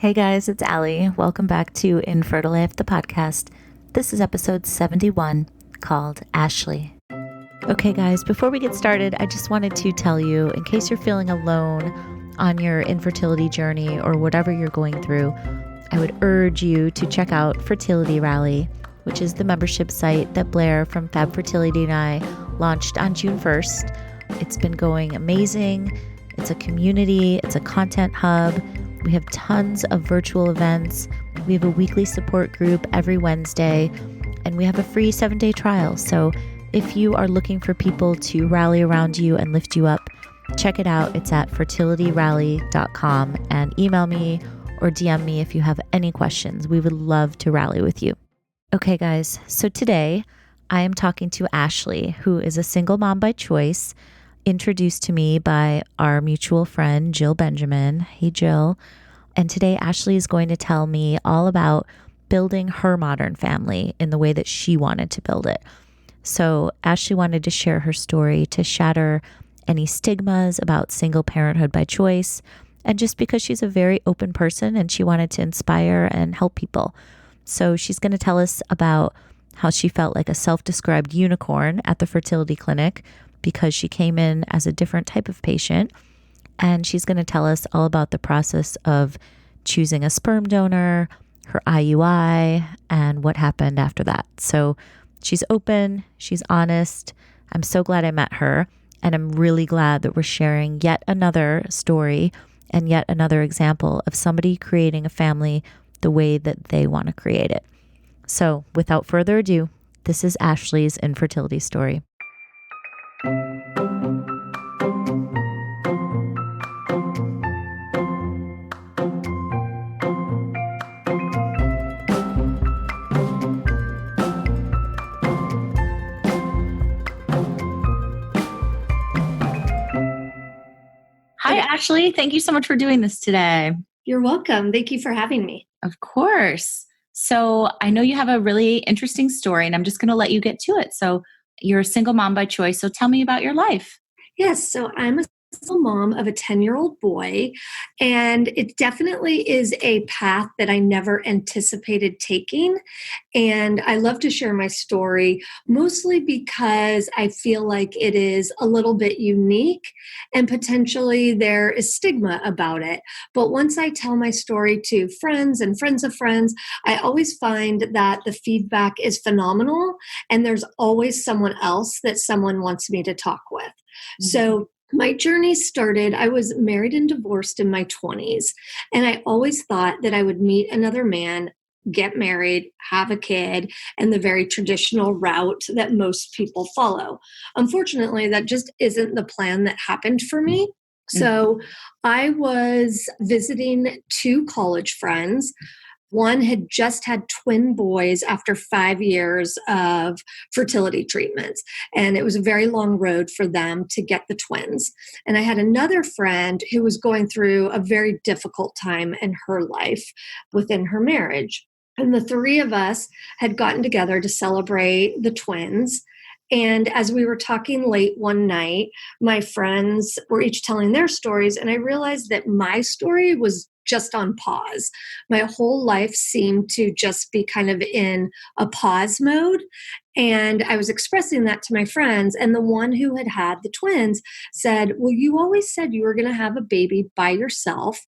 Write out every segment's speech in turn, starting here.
Hey guys, it's Allie. Welcome back to Infertile AF, the podcast. This is episode 71 called Ashley. Okay, guys, before we get started, I just wanted to tell you, in case you're feeling alone on your infertility journey or whatever you're going through, I would urge you to check out Fertility Rally, which is the membership site that Blair from Fab Fertility and I launched on June 1st. It's been going amazing. It's a community, it's a content hub. We have tons of virtual events. We have a weekly support group every Wednesday, and we have a free 7-day trial. So if you are looking for people to rally around you and lift you up, check it out. It's at fertilityrally.com, and email me or DM me if you have any questions. We would love to rally with you. Okay, guys. So today I am talking to Ashley, who is a single mom by choice, introduced to me by our mutual friend, Jill Benjamin. Hey, Jill. And today, Ashley is going to tell me all about building her modern family in the way that she wanted to build it. So Ashley wanted to share her story to shatter any stigmas about single parenthood by choice, and just because she's a very open person and she wanted to inspire and help people. So she's going to tell us about how she felt like a self-described unicorn at the fertility clinic because she came in as a different type of patient. And she's going to tell us all about the process of choosing a sperm donor, her IUI, and what happened after that. So she's open, she's honest. I'm so glad I met her. And I'm really glad that we're sharing yet another story and yet another example of somebody creating a family the way that they want to create it. So without further ado, this is Ashley's infertility story. Hi, Ashley. Thank you so much for doing this today. You're welcome. Thank you for having me. Of course. So I know you have a really interesting story, and I'm just going to let you get to it. So you're a single mom by choice. So tell me about your life. Yes, so I'm a single mom of a 10-year-old boy, and it definitely is a path that I never anticipated taking. And I love to share my story, mostly because I feel like it is a little bit unique and potentially there is stigma about it. But once I tell my story to friends and friends of friends, I always find that the feedback is phenomenal, and there's always someone else that someone wants me to talk with. Mm-hmm. So my journey started, I was married and divorced in my 20s, and I always thought that I would meet another man, get married, have a kid, and the very traditional route that most people follow. Unfortunately, that just isn't the plan that happened for me. So I was visiting two college friends. One had just had twin boys after 5 years of fertility treatments. And it was a very long road for them to get the twins. And I had another friend who was going through a very difficult time in her life within her marriage. And the three of us had gotten together to celebrate the twins. And as we were talking late one night, my friends were each telling their stories. And I realized that my story was just on pause. My whole life seemed to just be kind of in a pause mode. And I was expressing that to my friends. And the one who had had the twins said, well, you always said you were going to have a baby by yourself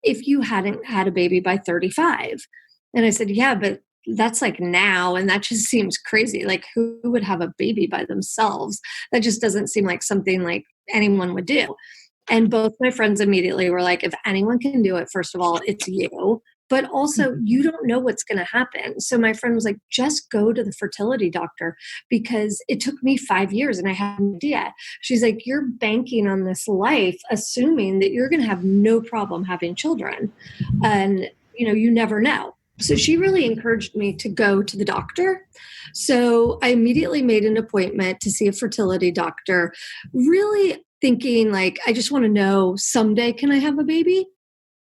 if you hadn't had a baby by 35. And I said, yeah, but that's like now. And that just seems crazy. Like, who would have a baby by themselves? That just doesn't seem like something like anyone would do. And both my friends immediately were like, if anyone can do it, first of all, it's you. But also, you don't know what's going to happen. So my friend was like, just go to the fertility doctor, because it took me 5 years and I had no idea. She's like, you're banking on this life, assuming that you're going to have no problem having children. And, you never know. So she really encouraged me to go to the doctor. So I immediately made an appointment to see a fertility doctor, really thinking like, I just want to know, someday can I have a baby?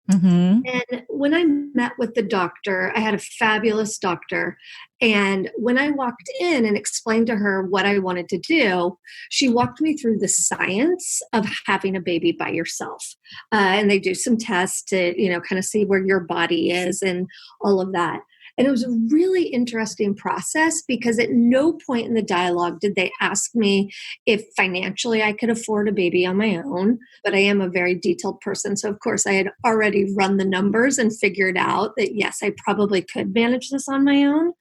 Mm-hmm. And when I met with the doctor, I had a fabulous doctor. And when I walked in and explained to her what I wanted to do, she walked me through the science of having a baby by yourself. And they do some tests to, kind of see where your body is and all of that. And it was a really interesting process because at no point in the dialogue did they ask me if financially I could afford a baby on my own. But I am a very detailed person. So, of course, I had already run the numbers and figured out that, yes, I probably could manage this on my own.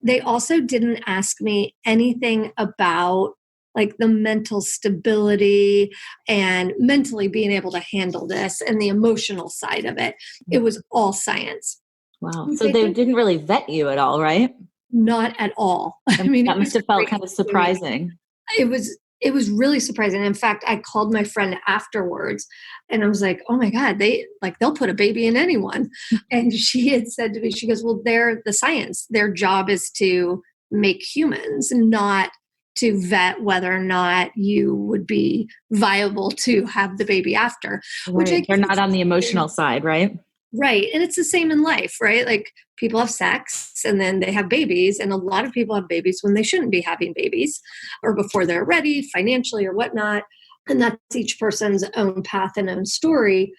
They also didn't ask me anything about like the mental stability and mentally being able to handle this and the emotional side of it. It was all science. Wow. So they didn't really vet you at all, right? Not at all. I mean, that must have felt kind of surprising. It was really surprising. In fact, I called my friend afterwards and I was like, oh my God, they'll put a baby in anyone. And she had said to me, she goes, well, they're the science. Their job is to make humans, not to vet whether or not you would be viable to have the baby after. Right. They're not on the emotional side, right? Right. And it's the same in life, right? Like people have sex and then they have babies. And a lot of people have babies when they shouldn't be having babies or before they're ready financially or whatnot. And that's each person's own path and own story.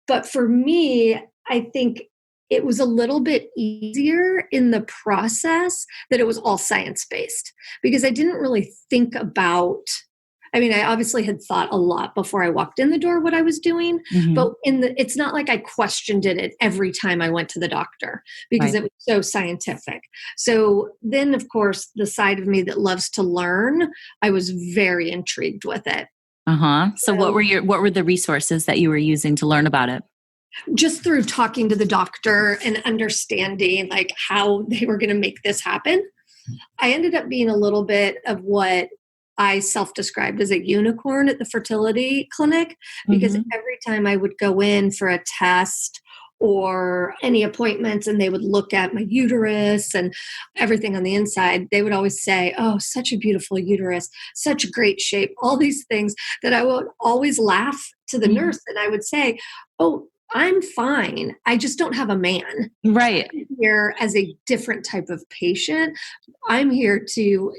But for me, I think it was a little bit easier in the process that it was all science-based because I didn't really think about, I obviously had thought a lot before I walked in the door what I was doing, but it's not like I questioned it every time I went to the doctor because it was so scientific. So then, of course, the side of me that loves to learn, I was very intrigued with it. So what were the resources that you were using to learn about it? Just through talking to the doctor and understanding like how they were going to make this happen. I ended up being a little bit of what I self-described as a unicorn at the fertility clinic because every time I would go in for a test or any appointments and they would look at my uterus and everything on the inside, they would always say, oh, such a beautiful uterus, such a great shape, all these things that I would always laugh to the nurse and I would say, oh, I'm fine. I just don't have a man. Right. I'm here as a different type of patient. I'm here to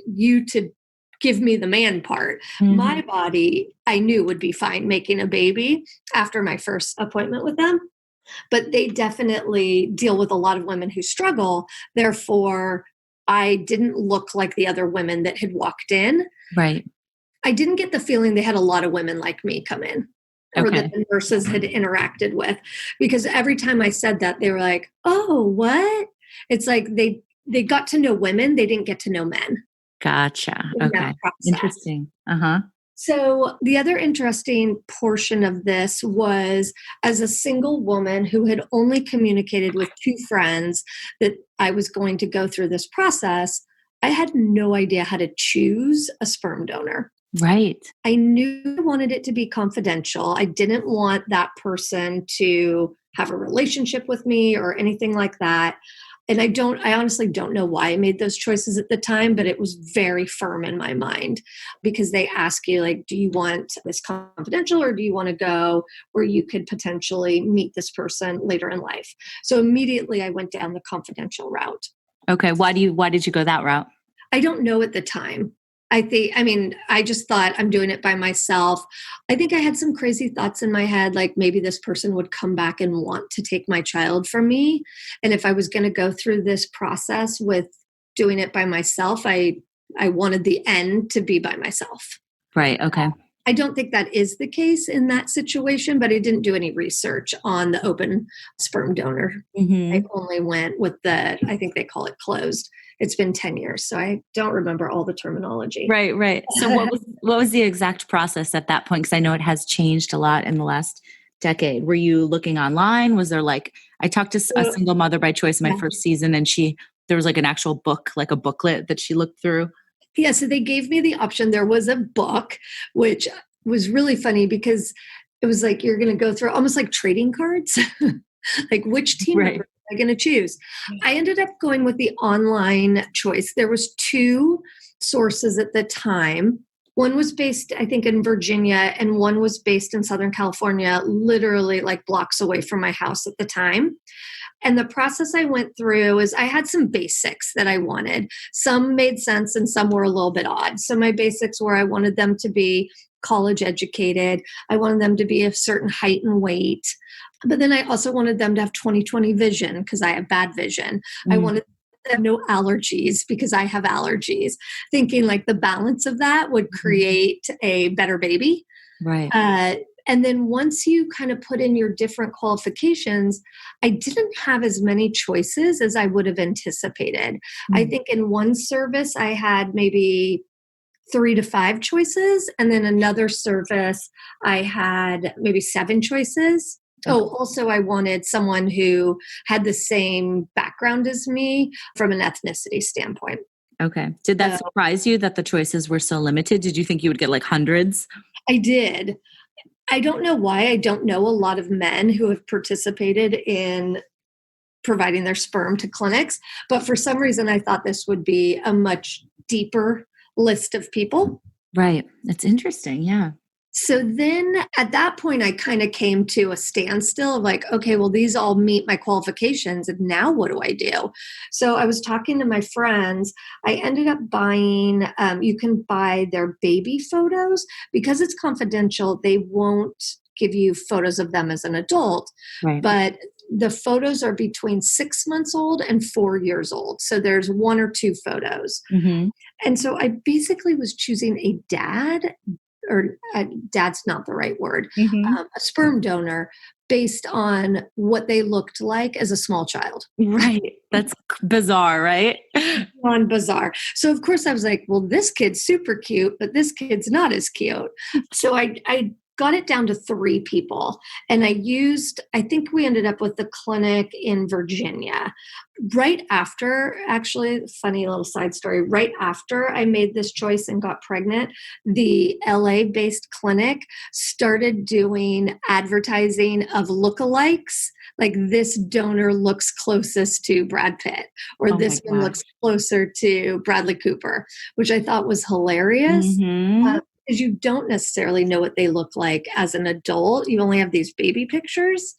give me the man part. My body, I knew would be fine making a baby after my first appointment with them. But they definitely deal with a lot of women who struggle. Therefore, I didn't look like the other women that had walked in. Right. I didn't get the feeling they had a lot of women like me come in. Or that the nurses had interacted with. Because every time I said that, they were like, oh, what? It's like they got to know women. They didn't get to know men. Gotcha. Okay. Interesting. So the other interesting portion of this was as a single woman who had only communicated with two friends that I was going to go through this process, I had no idea how to choose a sperm donor. Right. I knew I wanted it to be confidential. I didn't want that person to have a relationship with me or anything like that. And I honestly don't know why I made those choices at the time, but it was very firm in my mind because they ask you like, do you want this confidential or do you want to go where you could potentially meet this person later in life? So immediately I went down the confidential route. Okay. Why did you go that route? I don't know at the time. I just thought I'm doing it by myself. I think I had some crazy thoughts in my head, like maybe this person would come back and want to take my child from me. And if I was going to go through this process with doing it by myself, I wanted the end to be by myself. Right. Okay. I don't think that is the case in that situation, but I didn't do any research on the open sperm donor. I only went with I think they call it closed. It's been 10 years, so I don't remember all the terminology. Right. So what was the exact process at that point? Because I know it has changed a lot in the last decade. Were you looking online? Was there I talked to a single mother by choice in my first season, and there was like an actual book, like a booklet that she looked through. Yeah, so they gave me the option. There was a book, which was really funny because it was like you're going to go through almost like trading cards, like which team member am I going to choose? I ended up going with the online choice. There was two sources at the time. One was based, I think, in Virginia, and one was based in Southern California, literally like blocks away from my house at the time. And the process I went through is I had some basics that I wanted. Some made sense and some were a little bit odd. So my basics were I wanted them to be college educated. I wanted them to be a certain height and weight. But then I also wanted them to have 20/20 vision because I have bad vision. I wanted them no allergies because I have allergies, thinking like the balance of that would create a better baby. Right. And then once you kind of put in your different qualifications, I didn't have as many choices as I would have anticipated. I think in one service, I had maybe 3 to 5 choices. And then another service, I had maybe 7 choices. Okay. Oh, also, I wanted someone who had the same background as me from an ethnicity standpoint. Okay. Did that surprise you that the choices were so limited? Did you think you would get like hundreds? I did. I don't know why. I don't know a lot of men who have participated in providing their sperm to clinics, but for some reason I thought this would be a much deeper list of people. Right. It's interesting. Yeah. So then at that point, I kind of came to a standstill of like, okay, well, these all meet my qualifications. And now what do I do? So I was talking to my friends. I ended up buying, you can buy their baby photos because it's confidential. They won't give you photos of them as an adult, Right. but the photos are between 6 months old and 4 years old. So there's 1 or 2 photos. And so I basically was choosing a dad, or dad's not the right word, a sperm donor based on what they looked like as a small child. Right. That's bizarre, right? On bizarre. So of course I was like, well, this kid's super cute, but this kid's not as cute. So I got it down to 3 people. And I think we ended up with the clinic in Virginia. Right after, actually, funny little side story, right after I made this choice and got pregnant, the LA-based clinic started doing advertising of lookalikes. Like this donor looks closest to Brad Pitt, or this one looks closer to Bradley Cooper, which I thought was hilarious. Because you don't necessarily know what they look like as an adult. You only have these baby pictures.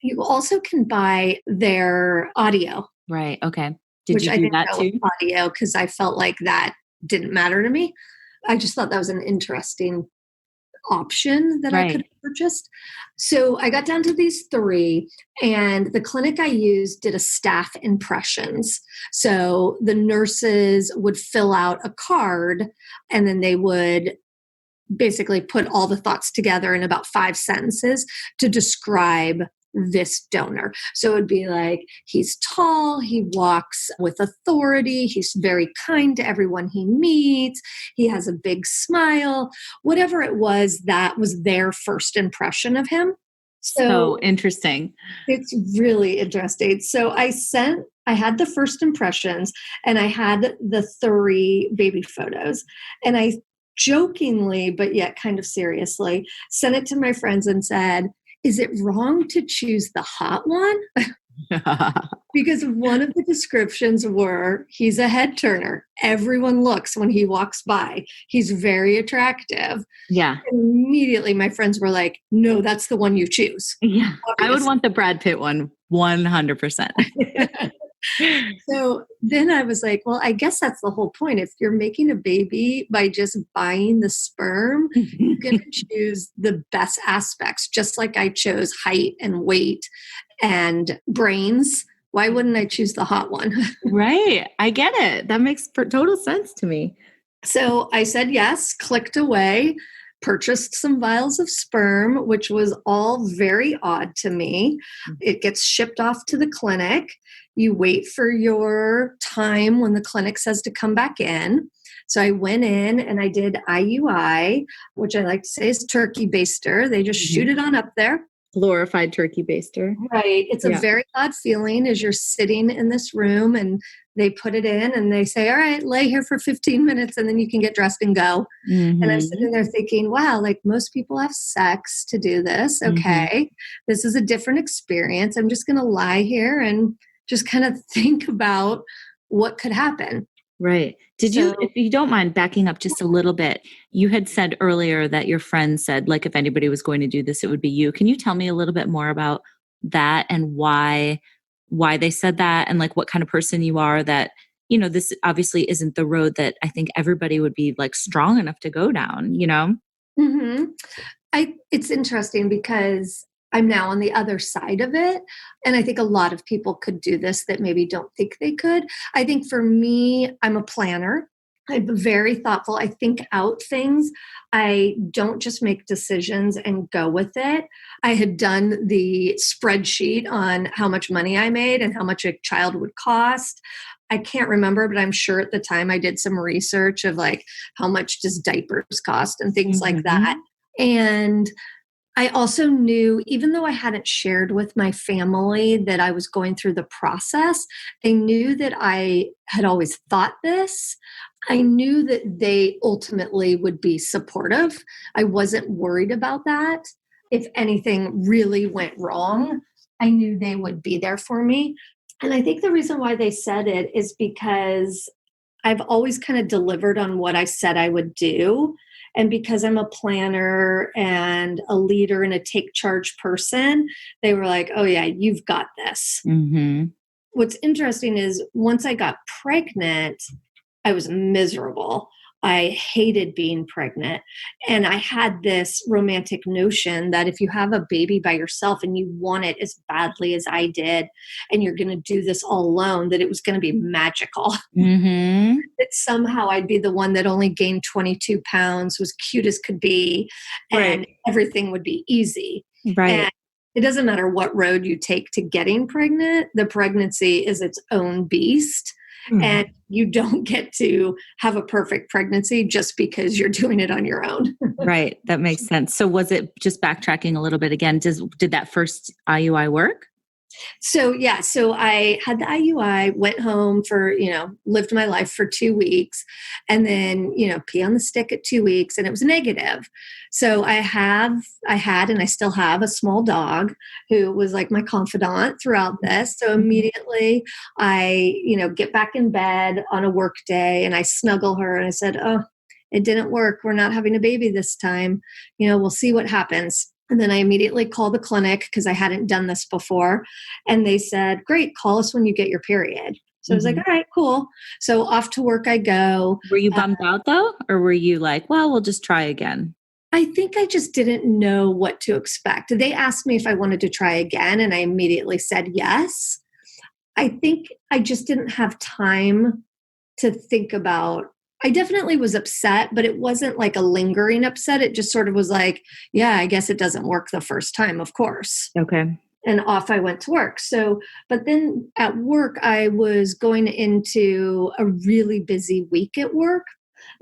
You also can buy their audio. Right. Okay. Did which you I do didn't that know too? audio because I felt like that didn't matter to me. I just thought that was an interesting option that I could have purchased. So I got down to these 3, and the clinic I used did a staff impressions. So the nurses would fill out a card, and then they would basically put all the thoughts together in about 5 sentences to describe this donor. So it would be like, he's tall, he walks with authority, he's very kind to everyone he meets, he has a big smile, whatever it was, that was their first impression of him. So interesting. It's really interesting. So I had the first impressions, and I had the 3 baby photos, and I jokingly, but yet kind of seriously, sent it to my friends and said, is it wrong to choose the hot one? Because one of the descriptions were, he's a head turner. Everyone looks when he walks by. He's very attractive. Yeah. And immediately my friends were like, no, that's the one you choose. Yeah. Obviously. I would want the Brad Pitt one 100%. So then I was like, well, I guess that's the whole point. If you're making a baby by just buying the sperm, you're going to choose the best aspects, just like I chose height and weight and brains. Why wouldn't I choose the hot one? Right. I get it. That makes total sense to me. So I said yes, clicked away, purchased some vials of sperm, which was all very odd to me. It gets shipped off to the clinic. You wait for your time when the clinic says to come back in. So I went in and I did IUI, which I like to say is turkey baster. They just shoot it on up there. Glorified turkey baster. Right. It's a very odd feeling as you're sitting in this room and they put it in and they say, all right, lay here for 15 minutes and then you can get dressed and go. And I'm sitting there thinking, wow, like most people have sex to do this. Okay. This is a different experience. I'm just going to lie here and just kind of think about what could happen. Right. Did you, So if you don't mind backing up just a little bit, you had said earlier that your friend said, like, if anybody was going to do this, it would be you. Can you tell me a little bit more about that and why they said that and like what kind of person you are that, this obviously isn't the road that I think everybody would be like strong enough to go down, you know? hmm it's interesting because I'm now on the other side of it. And I think a lot of people could do this that maybe don't think they could. I think for me, I'm a planner. I'm very thoughtful. I think out things. I don't just make decisions and go with it. I had done the spreadsheet on how much money I made and how much a child would cost. I can't remember, but I'm sure at the time I did some research of like how much does diapers cost and things like that. And I also knew, even though I hadn't shared with my family that I was going through the process, I knew that I had always thought this. I knew that they ultimately would be supportive. I wasn't worried about that. If anything really went wrong, I knew they would be there for me. And I think the reason why they said it is because I've always kind of delivered on what I said I would do. And because I'm a planner and a leader and a take charge person, they were like, oh, yeah, you've got this. Mm-hmm. What's interesting is once I got pregnant, I was miserable. I hated being pregnant. And I had this romantic notion that if you have a baby by yourself and you want it as badly as I did, and you're going to do this all alone, that it was going to be magical. Mm-hmm. That somehow I'd be the one that only gained 22 pounds, was cute as could be, and everything would be easy. Right. And it doesn't matter what road you take to getting pregnant, the pregnancy is its own beast. Mm. And you don't get to have a perfect pregnancy just because you're doing it on your own. Right. That makes sense. So was it, just backtracking a little bit again, did that first IUI work? So I had the IUI, went home for, lived my life for 2 weeks, and then, pee on the stick at 2 weeks, and it was negative. So I had, and I still have a small dog who was like my confidant throughout this. So immediately I, get back in bed on a work day and I snuggle her and I said, oh, it didn't work. We're not having a baby this time. We'll see what happens. And then I immediately called the clinic because I hadn't done this before. And they said, great, call us when you get your period. So I was like, all right, cool. So off to work I go. Were you bummed out though? Or were you like, well, we'll just try again? I think I just didn't know what to expect. They asked me if I wanted to try again, and I immediately said yes. I think I just didn't have time to think about. I definitely was upset, but it wasn't like a lingering upset. It just sort of was like, yeah, I guess it doesn't work the first time, of course. Okay. And off I went to work. So, but then at work, I was going into a really busy week at work,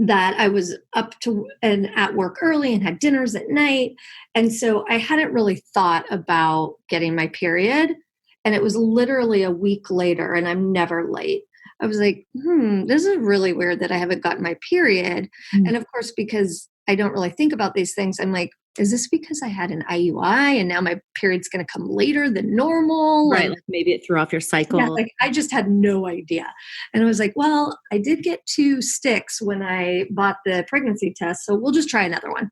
that I was up to and at work early and had dinners at night. And so I hadn't really thought about getting my period. And it was literally a week later, and I'm never late. I was like, this is really weird that I haven't gotten my period. And of course, because I don't really think about these things, I'm like, is this because I had an IUI and now my period's going to come later than normal? Right. And Like maybe it threw off your cycle. yeah, like I just had no idea. And I was like, well, I did get 2 sticks when I bought the pregnancy test, so we'll just try another one.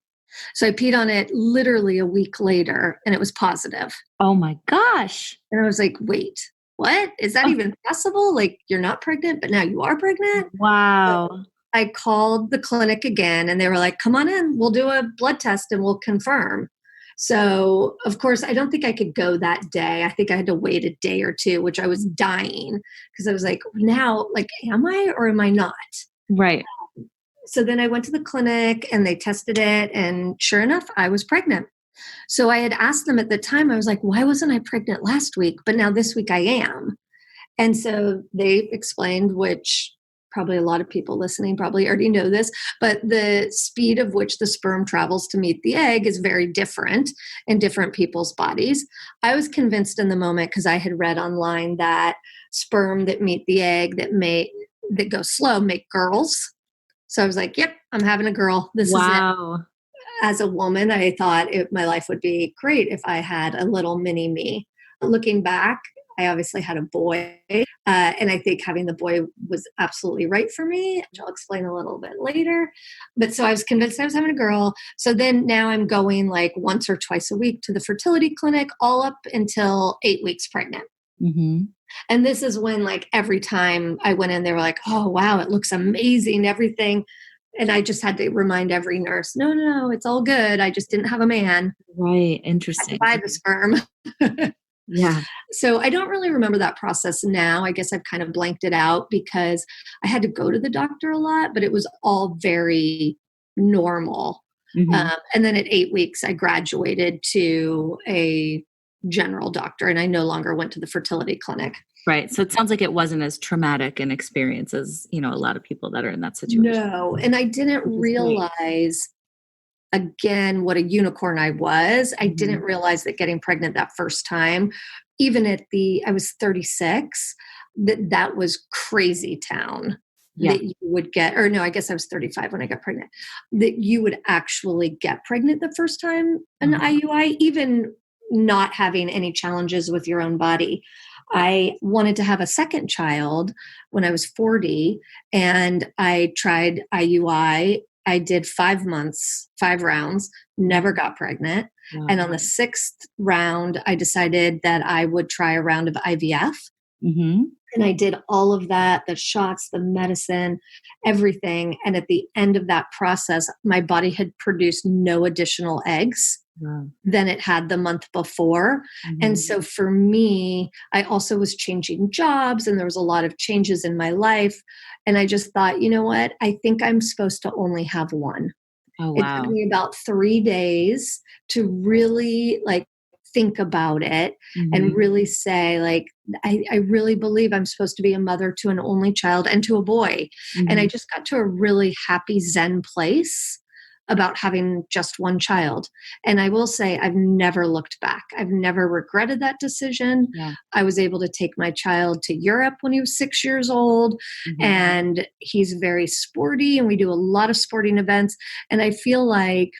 So I peed on it literally a week later and it was positive. Oh my gosh. And I was like, wait, what? Is that even possible? Like, you're not pregnant, but now you are pregnant? Wow. So I called the clinic again and they were like, come on in, we'll do a blood test and we'll confirm. So, of course, I don't think I could go that day. I think I had to wait a day or two, which I was dying because I was like, now, like, am I or am I not? Right. So then I went to the clinic and they tested it. And sure enough, I was pregnant. So I had asked them at the time, I was like, why wasn't I pregnant last week? But now this week I am. And so they explained, which probably a lot of people listening probably already know this, but the speed of which the sperm travels to meet the egg is very different in different people's bodies. I was convinced in the moment because I had read online that sperm that meet the egg that go slow make girls. So I was like, yep, I'm having a girl. This is it. As a woman, I thought my life would be great if I had a little mini me. Looking back, I obviously had a boy. And I think having the boy was absolutely right for me, which I'll explain a little bit later. But so I was convinced I was having a girl. So then now I'm going like once or twice a week to the fertility clinic, all up until 8 weeks pregnant. Mm-hmm. And this is when, like, every time I went in, they were like, oh, wow, it looks amazing, everything. And I just had to remind every nurse, no, it's all good. I just didn't have a man. Right. I had Interesting. to buy the sperm. Yeah. So I don't really remember that process now. I guess I've kind of blanked it out because I had to go to the doctor a lot, but it was all very normal. Mm-hmm. And then at 8 weeks, I graduated to a general doctor and I no longer went to the fertility clinic. Right. So it sounds like it wasn't as traumatic an experience as, a lot of people that are in that situation. No. And I didn't realize, again, what a unicorn I was. I didn't realize that getting pregnant that first time, even I was 36, that was crazy town. Yeah. That you would get, or no, I guess I was 35 when I got pregnant, that you would actually get pregnant the first time an IUI, even not having any challenges with your own body. I wanted to have a second child when I was 40 and I tried IUI. I did 5 months, 5 rounds, never got pregnant. Wow. And on the 6th round, I decided that I would try a round of IVF. Mm-hmm. And I did all of that, the shots, the medicine, everything. And at the end of that process, my body had produced no additional eggs than it had the month before. Mm-hmm. And so for me, I also was changing jobs and there was a lot of changes in my life. And I just thought, you know what? I think I'm supposed to only have one. Oh, wow. It took me about 3 days to really think about it and really say, I really believe I'm supposed to be a mother to an only child and to a boy. And I just got to a really happy Zen place about having just one child. And I will say, I've never looked back. I've never regretted that decision. Yeah. I was able to take my child to Europe when he was 6 years old, and he's very sporty, and we do a lot of sporting events. And I feel like,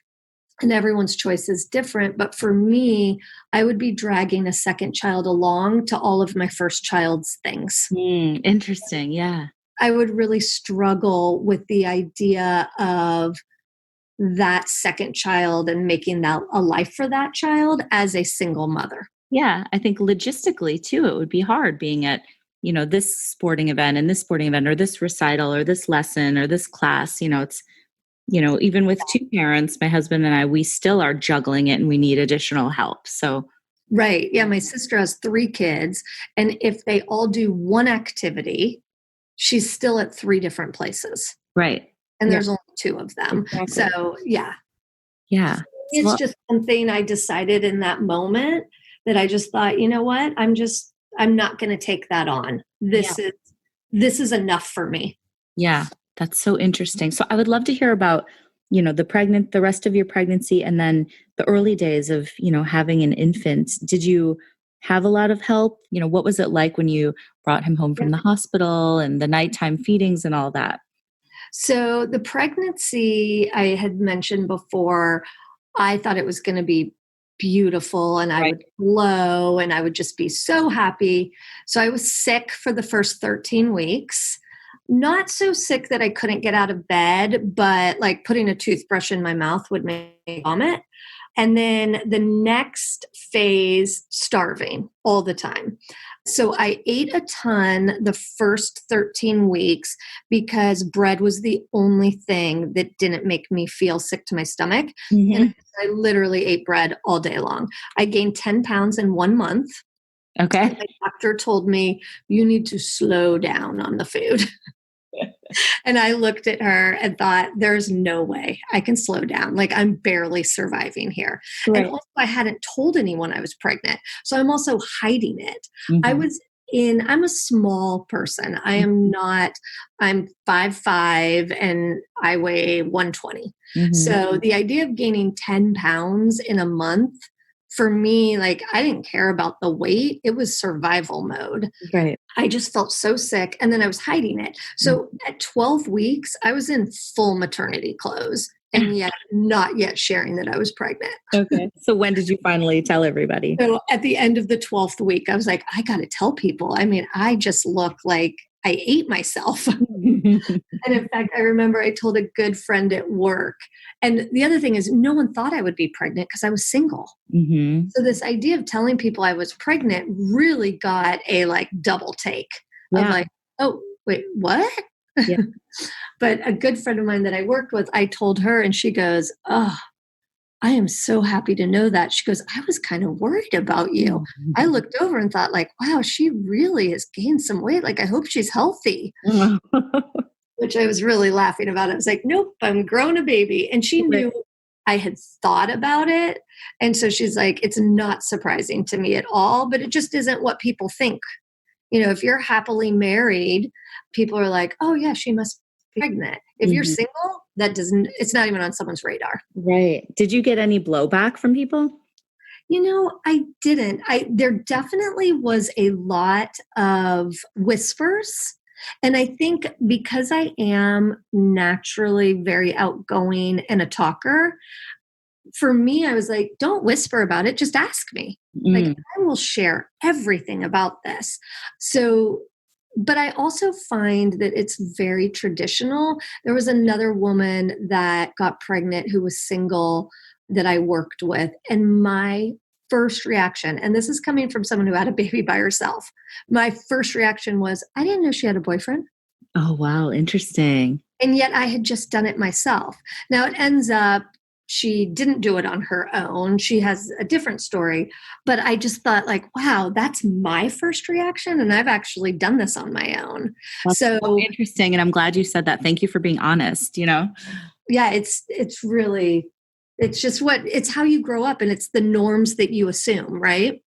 and everyone's choice is different, but for me, I would be dragging a second child along to all of my first child's things. Interesting. Yeah. I would really struggle with the idea of that second child and making that a life for that child as a single mother. Yeah. I think logistically too, it would be hard being at, this sporting event and this sporting event or this recital or this lesson or this class. It's, even with 2 parents, my husband and I, we still are juggling it and we need additional help. So. Right. Yeah. My sister has 3 kids. And if they all do one activity, she's still at 3 different places. Right. And there's only 2 of them. Exactly. So, yeah. Yeah. It's just something I decided in that moment that I just thought, you know what? I'm not going to take that on. This is enough for me. Yeah. That's so interesting. So I would love to hear about, the rest of your pregnancy and then the early days of, having an infant. Did you have a lot of help? What was it like when you brought him home from the hospital and the nighttime feedings and all that? So the pregnancy I had mentioned before, I thought it was going to be beautiful and I would glow and I would just be so happy. So I was sick for the first 13 weeks. Not so sick that I couldn't get out of bed, but like putting a toothbrush in my mouth would make me vomit. And then the next phase, starving all the time. So I ate a ton the first 13 weeks because bread was the only thing that didn't make me feel sick to my stomach. And I literally ate bread all day long. I gained 10 pounds in 1 month. Okay. And my doctor told me, you need to slow down on the food. And I looked at her and thought, there's no way I can slow down. Like, I'm barely surviving here. Right. And also, I hadn't told anyone I was pregnant. So I'm also hiding it. I'm a small person. I'm 5'5" and I weigh 120. So the idea of gaining 10 pounds in a month, for me, like, I didn't care about the weight. It was survival mode. Right. I just felt so sick. And then I was hiding it. So at 12 weeks, I was in full maternity clothes and yet not yet sharing that I was pregnant. Okay. So when did you finally tell everybody? So at the end of the 12th week, I was like, I got to tell people. I mean, I just look like I ate myself. And in fact, I remember I told a good friend at work. And the other thing is, no one thought I would be pregnant because I was single. Mm-hmm. So this idea of telling people I was pregnant really got a like double take of like, oh, wait, what? Yeah. But a good friend of mine that I worked with, I told her and she goes, oh, I am so happy to know that. She goes, I was kind of worried about you. I looked over and thought like, wow, she really has gained some weight. Like, I hope she's healthy, which I was really laughing about. I was like, nope, I'm growing a baby. And she knew I had thought about it. And so she's like, it's not surprising to me at all, but it just isn't what people think. You know, if you're happily married, people are like, oh yeah, she must be pregnant. If you're single, it's not even on someone's radar. Right. Did you get any blowback from people? You know, I didn't. There definitely was a lot of whispers. And I think because I am naturally very outgoing and a talker, for me, I was like, don't whisper about it. Just ask me. Like, I will share everything about this. So, but I also find that it's very traditional. There was another woman that got pregnant who was single that I worked with. And my first reaction, and this is coming from someone who had a baby by herself, my first reaction was, I didn't know she had a boyfriend. Oh, wow. Interesting. And yet I had just done it myself. Now it ends up, she didn't do it on her own. She has a different story, but I just thought like, wow, that's my first reaction. And I've actually done this on my own. That's so interesting. And I'm glad you said that. Thank you for being honest, Yeah, it's really, it's how you grow up and it's the norms that you assume, right?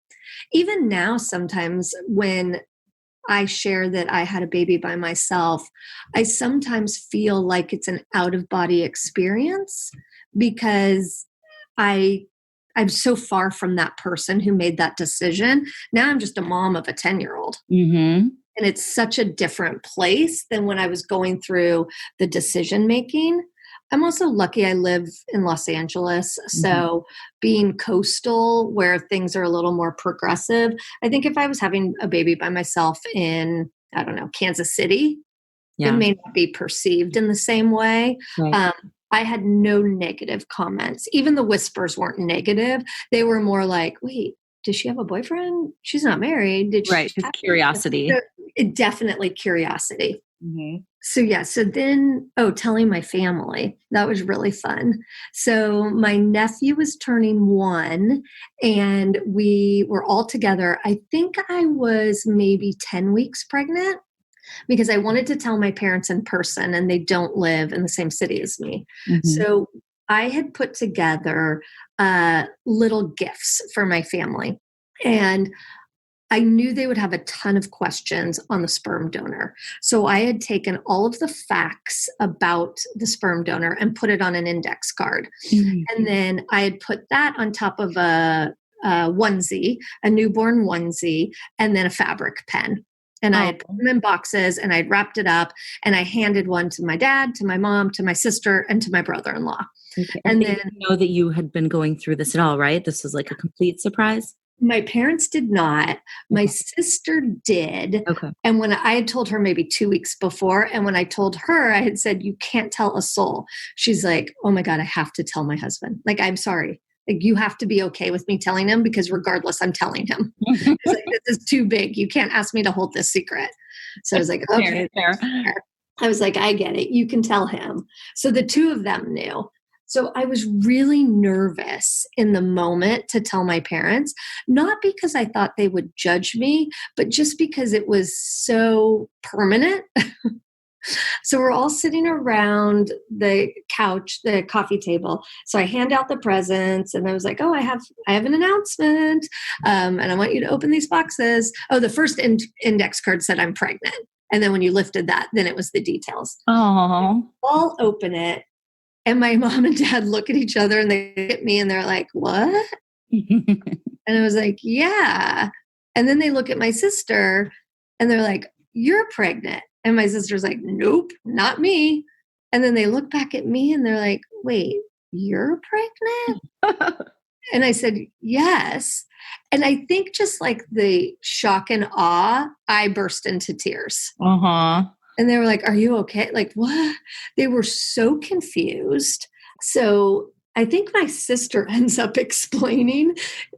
Even now, sometimes when I share that I had a baby by myself, I sometimes feel like it's an out of body experience because I'm so far from that person who made that decision. Now I'm just a mom of a 10-year-old. Mm-hmm. And it's such a different place than when I was going through the decision making. I'm also lucky I live in Los Angeles. So being coastal where things are a little more progressive, I think if I was having a baby by myself in, I don't know, Kansas City, it may not be perceived in the same way. Right. I had no negative comments. Even the whispers weren't negative. They were more like, wait, does she have a boyfriend? She's not married. Did Right. she Just curiosity. Definitely curiosity. Mm-hmm. So then, telling my family, that was really fun. So my nephew was turning 1 and we were all together. I think I was maybe 10 weeks pregnant because I wanted to tell my parents in person and they don't live in the same city as me. So I had put together little gifts for my family and I knew they would have a ton of questions on the sperm donor. So I had taken all of the facts about the sperm donor and put it on an index card. And then I had put that on top of a onesie, a newborn onesie, and then a fabric pen. And I had put them in boxes and I'd wrapped it up and I handed one to my dad, to my mom, to my sister, and to my brother-in-law. Okay. And they didn't know that you had been going through this at all, right? This was like a complete surprise. My parents did not. My sister did. Okay. And when I had told her maybe 2 weeks before, and when I told her, I had said, you can't tell a soul. She's like, oh my God, I have to tell my husband. Like, I'm sorry. Like, you have to be okay with me telling him because regardless, I'm telling him. Like, this is too big. You can't ask me to hold this secret. So I was like, okay. Fair. I was like, I get it. You can tell him. So the two of them knew. So I was really nervous in the moment to tell my parents, not because I thought they would judge me, but just because it was so permanent. So we're all sitting around the couch, the coffee table. So I hand out the presents and I was like, I have an announcement. And I want you to open these boxes. Oh, the first index card said I'm pregnant. And then when you lifted that, then it was the details. Oh, I'll open it. And my mom and dad look at each other and they look at me and they're like, what? And I was like, yeah. And then they look at my sister and they're like, you're pregnant. And my sister's like, nope, not me. And then they look back at me and they're like, wait, you're pregnant? And I said, yes. And I think just like the shock and awe, I burst into tears. Uh-huh. And they were like, are you okay? Like, what? They were so confused. So I think my sister ends up explaining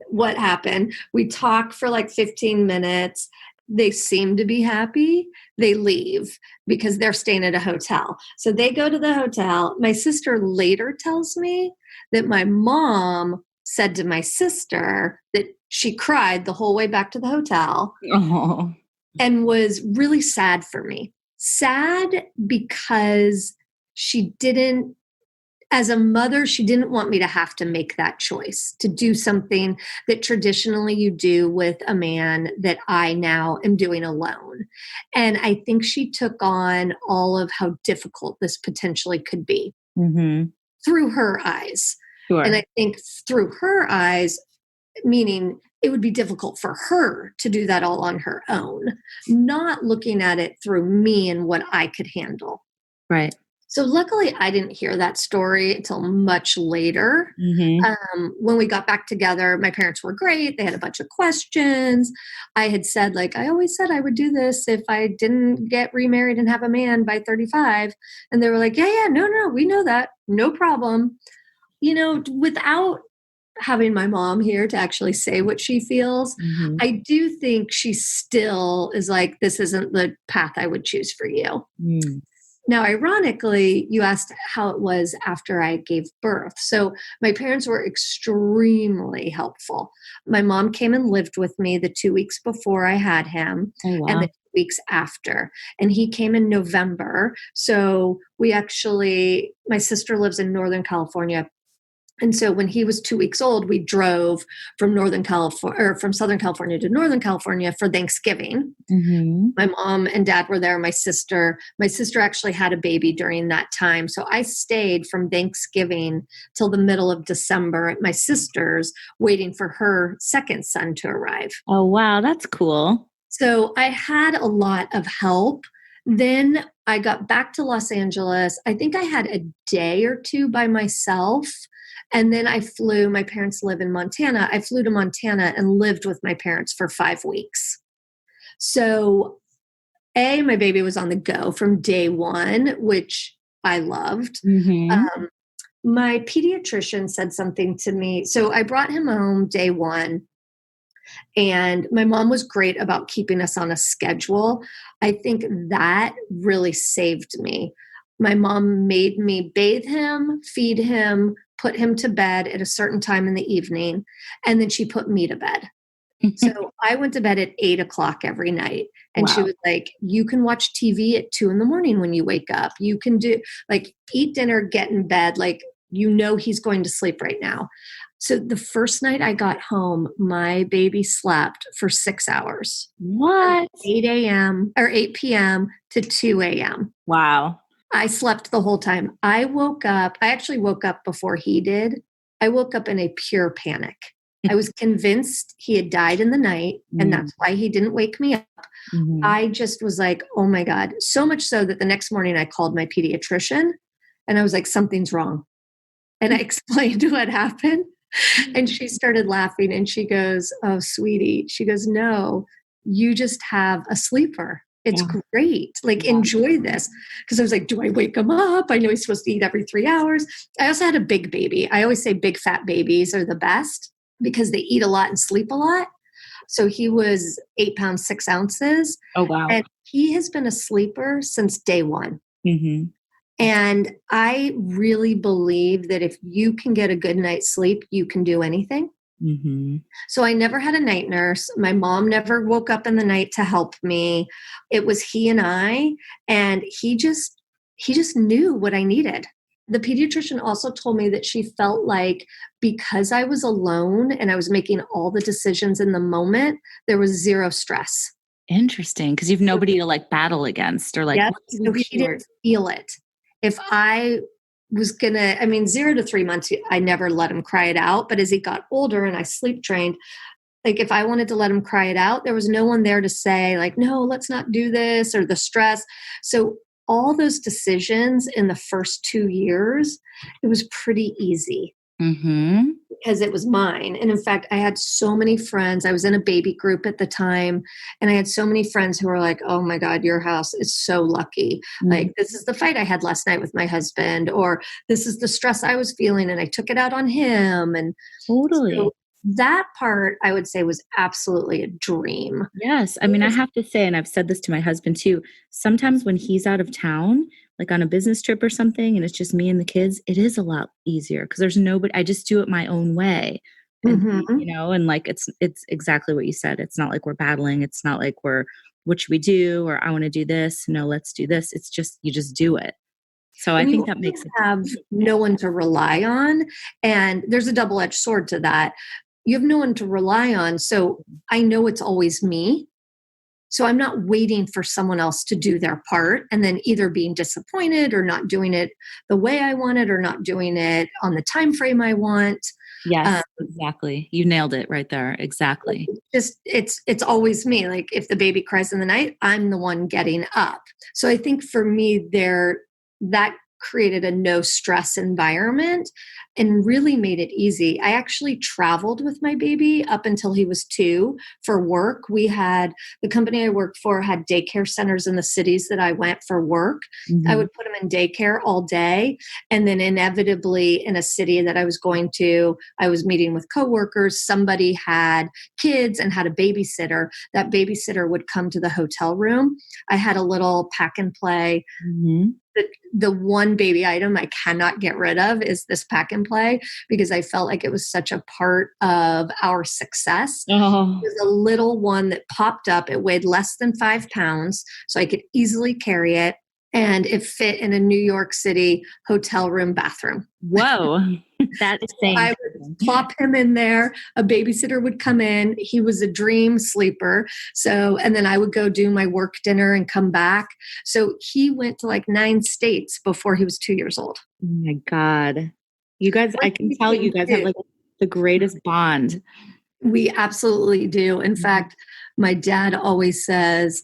what happened. We talk for like 15 minutes. They seem to be happy. They leave because they're staying at a hotel. So they go to the hotel. My sister later tells me that my mom said to my sister that she cried the whole way back to the hotel and was really sad for me. Sad because she didn't, as a mother, she didn't want me to have to make that choice to do something that traditionally you do with a man that I now am doing alone. And I think she took on all of how difficult this potentially could be through her eyes. Sure. And I think through her eyes, meaning it would be difficult for her to do that all on her own, not looking at it through me and what I could handle. Right. So luckily, I didn't hear that story until much later. When we got back together, my parents were great. They had a bunch of questions. I had said, like, I always said I would do this if I didn't get remarried and have a man by 35. And they were like, yeah, no, we know that. No problem. You know, without having my mom here to actually say what she feels, I do think she still is like, this isn't the path I would choose for you. Now, ironically, you asked how it was after I gave birth. So my parents were extremely helpful. My mom came and lived with me the 2 weeks before I had him and the 2 weeks after. And he came in November. So we actually, my sister lives in Northern California. And so when he was 2 weeks old, we drove from Southern California to Northern California for Thanksgiving. My mom and dad were there. My sister actually had a baby during that time. So I stayed from Thanksgiving till the middle of December at my sister's, waiting for her second son to arrive. Oh, wow. That's cool. So I had a lot of help. Then I got back to Los Angeles. I think I had a day or two by myself. And then I flew, my parents live in Montana. I flew to Montana and lived with my parents for 5 weeks. So my baby was on the go from day one, which I loved. My pediatrician said something to me. So I brought him home day one. And my mom was great about keeping us on a schedule. I think that really saved me. My mom made me bathe him, feed him, put him to bed at a certain time in the evening, and then she put me to bed. So I went to bed at 8 o'clock every night. And she was like, you can watch TV at 2 a.m. when you wake up. You can eat dinner, get in bed. Like, he's going to sleep right now. So the first night I got home, my baby slept for 6 hours. What? 8 a.m. or 8 p.m. to 2 a.m. Wow. I slept the whole time. I actually woke up before he did. I woke up in a pure panic. I was convinced he had died in the night, and that's why he didn't wake me up. I just was like, oh my God. So much so that the next morning I called my pediatrician and I was like, something's wrong. And I explained what happened. And she started laughing and she goes, oh, sweetie. She goes, no, you just have a sleeper. It's great. Like, enjoy this. Because I was like, do I wake him up? I know he's supposed to eat every 3 hours. I also had a big baby. I always say big fat babies are the best because they eat a lot and sleep a lot. So he was 8 pounds, 6 ounces. Oh, wow. And he has been a sleeper since day one. And I really believe that if you can get a good night's sleep, you can do anything. So I never had a night nurse. My mom never woke up in the night to help me. It was he and I, and he just knew what I needed. The pediatrician also told me that she felt like because I was alone and I was making all the decisions in the moment, there was zero stress. Interesting. Because you've nobody to battle against or so he didn't feel it. If I was 0 to 3 months, I never let him cry it out. But as he got older and I sleep trained, if I wanted to let him cry it out, there was no one there to say no, let's not do this, or the stress. So all those decisions in the first 2 years, it was pretty easy. Mm-hmm. Because it was mine. And in fact, I had so many friends. I was in a baby group at the time, and I had so many friends who were like, oh my God, your house is so lucky. Mm-hmm. Like, this is the fight I had last night with my husband, or this is the stress I was feeling and I took it out on him. And Totally. so that part, I would say, was absolutely a dream. Yes. I mean, I have to say, and I've said this to my husband too, sometimes when he's out of town, like on a business trip or something, and it's just me and the kids, it is a lot easier because there's nobody, I just do it my own way. And, and like, it's exactly what you said. It's not like we're battling. It's not like what should we do? Or I want to do this. No, let's do this. It's just, you just do it. So I think that makes it have no one to rely on. And there's a double-edged sword to that. You have no one to rely on. So I know it's always me. So I'm not waiting for someone else to do their part and then either being disappointed or not doing it the way I want it or not doing it on the time frame I want. Yes, exactly. You nailed it right there. Exactly. It's always me. Like if the baby cries in the night, I'm the one getting up. So I think for me that created a no stress environment and really made it easy. I actually traveled with my baby up until he was 2 for work. The company I worked for had daycare centers in the cities that I went for work. I would put him in daycare all day. And then inevitably in a city that I was going to, I was meeting with coworkers. Somebody had kids and had a babysitter. That babysitter would come to the hotel room. I had a little pack and play. The one baby item I cannot get rid of is this pack and play because I felt like it was such a part of our success. Oh. It was a little one that popped up. It weighed less than 5 pounds, so I could easily carry it. And it fit in a New York City hotel room bathroom. Whoa. That's insane. I would plop him in there. A babysitter would come in. He was a dream sleeper. And then I would go do my work dinner and come back. So he went to like 9 states before he was 2 years old. Oh my God. You guys, I can tell you guys have like the greatest bond. We absolutely do. In fact, my dad always says,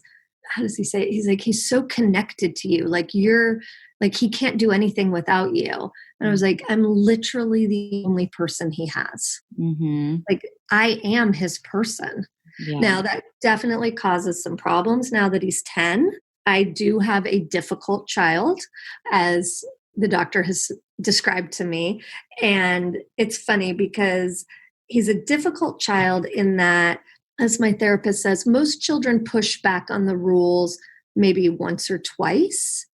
how does he say it? He's like, he's so connected to you. Like he can't do anything without you. And I was like, I'm literally the only person he has. Like I am his person. Yeah. Now that definitely causes some problems now that he's 10. I do have a difficult child, as the doctor has described to me. And it's funny because he's a difficult child in that, as my therapist says, most children push back on the rules maybe once or twice.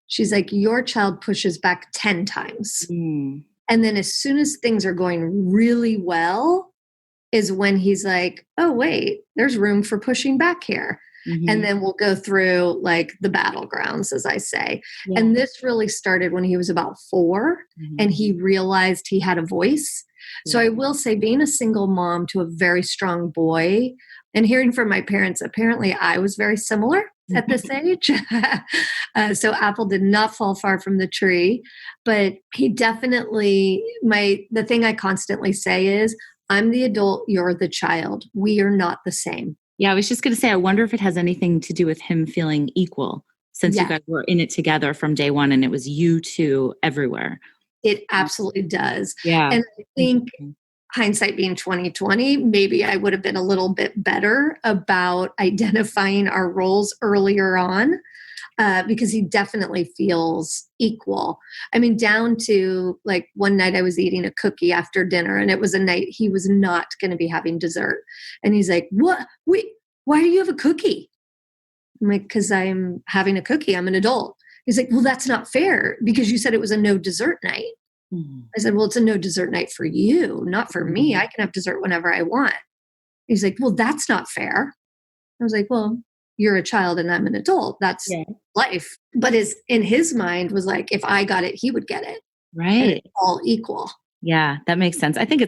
She's like, your child pushes back 10 times. And then as soon as things are going really well is when he's like, oh, wait, there's room for pushing back here. And then we'll go through like the battlegrounds, as I say. Yeah. And this really started when he was about 4 and he realized he had a voice. So I will say, being a single mom to a very strong boy and hearing from my parents, apparently I was very similar at this age. So apple did not fall far from the tree, but he definitely, the thing I constantly say is, I'm the adult, you're the child. We are not the same. Yeah, I was just going to say, I wonder if it has anything to do with him feeling equal since you guys were in it together from day one and it was you two everywhere. It absolutely does. Yeah. And I think hindsight being 2020, maybe I would have been a little bit better about identifying our roles earlier on because he definitely feels equal. I mean, down to like one night I was eating a cookie after dinner and it was a night he was not going to be having dessert. And he's like, what? Wait, why do you have a cookie? I'm like, because I'm having a cookie. I'm an adult. He's like, well, that's not fair because you said it was a no dessert night. I said, well, it's a no dessert night for you, not for me. I can have dessert whenever I want. He's like, well, that's not fair. I was like, well, you're a child and I'm an adult. That's life. But in his mind was like, if I got it, he would get it. Right. It's all equal. Yeah, that makes sense. I think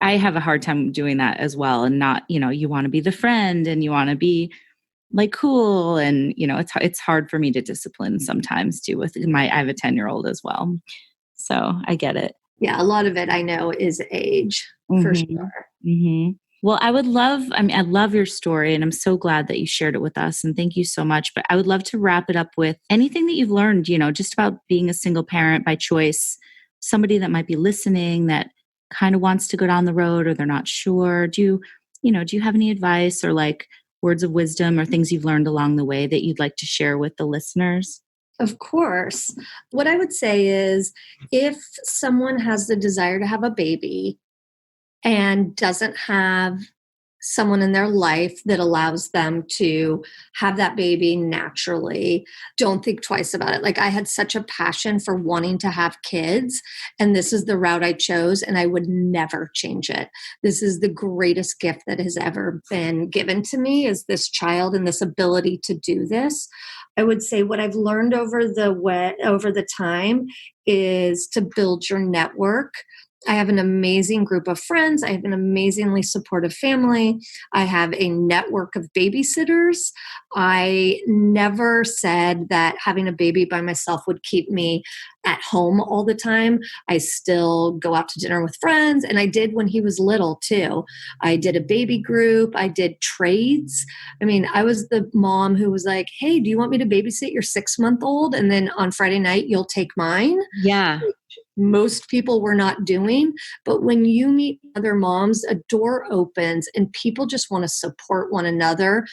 I have a hard time doing that as well. And not, you want to be the friend and you want to be like cool. And, it's hard for me to discipline sometimes too I have a 10-year-old as well. So I get it. Yeah. A lot of it I know is age for sure. Well, I love your story and I'm so glad that you shared it with us and thank you so much. But I would love to wrap it up with anything that you've learned, just about being a single parent by choice, somebody that might be listening that kind of wants to go down the road or they're not sure. Do you have any advice or like words of wisdom or things you've learned along the way that you'd like to share with the listeners? Of course. What I would say is if someone has the desire to have a baby and doesn't have someone in their life that allows them to have that baby naturally, don't think twice about it. Like I had such a passion for wanting to have kids, and this is the route I chose, and I would never change it. This is the greatest gift that has ever been given to me, is this child and this ability to do this. I would say what I've learned over the time is to build your network. I have an amazing group of friends. I have an amazingly supportive family. I have a network of babysitters. I never said that having a baby by myself would keep me at home all the time. I still go out to dinner with friends, and I did when he was little too. I did a baby group. I did trades. I mean, I was the mom who was like, hey, do you want me to babysit your 6-month-old? And then on Friday night, you'll take mine. Yeah. Most people were not doing. But when you meet other moms, a door opens and people just want to support one another.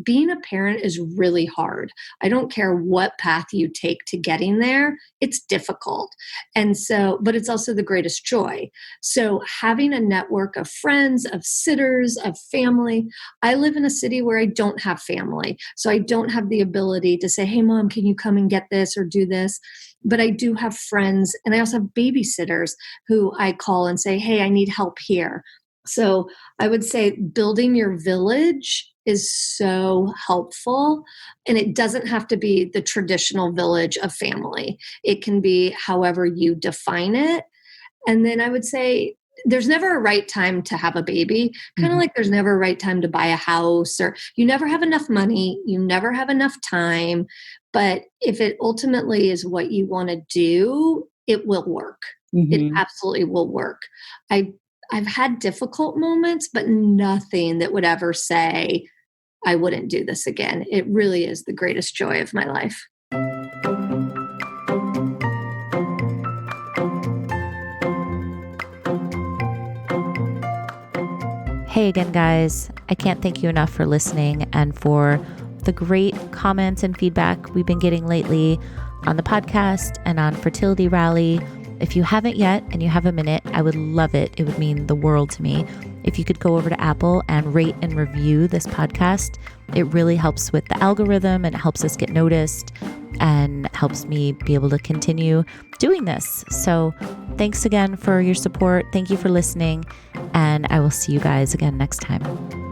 Being a parent is really hard. I don't care what path you take to getting there, it's difficult. And so, but it's also the greatest joy. So having a network of friends, of sitters, of family. I live in a city where I don't have family. So I don't have the ability to say, hey, mom, can you come and get this or do this? But I do have friends, and I also have babysitters who I call and say, hey, I need help here. So I would say building your village is so helpful. And it doesn't have to be the traditional village of family. It can be however you define it. And then I would say there's never a right time to have a baby, kind of like there's never a right time to buy a house, or you never have enough money, you never have enough time. But if it ultimately is what you want to do, it will work. It absolutely will work. I've had difficult moments, but nothing that would ever say I wouldn't do this again. It really is the greatest joy of my life. Hey again, guys. I can't thank you enough for listening and for the great comments and feedback we've been getting lately on the podcast and on Fertility Rally. If you haven't yet and you have a minute, I would love it. It would mean the world to me if you could go over to Apple and rate and review this podcast. It really helps with the algorithm and it helps us get noticed and helps me be able to continue doing this. So thanks again for your support. Thank you for listening. And I will see you guys again next time.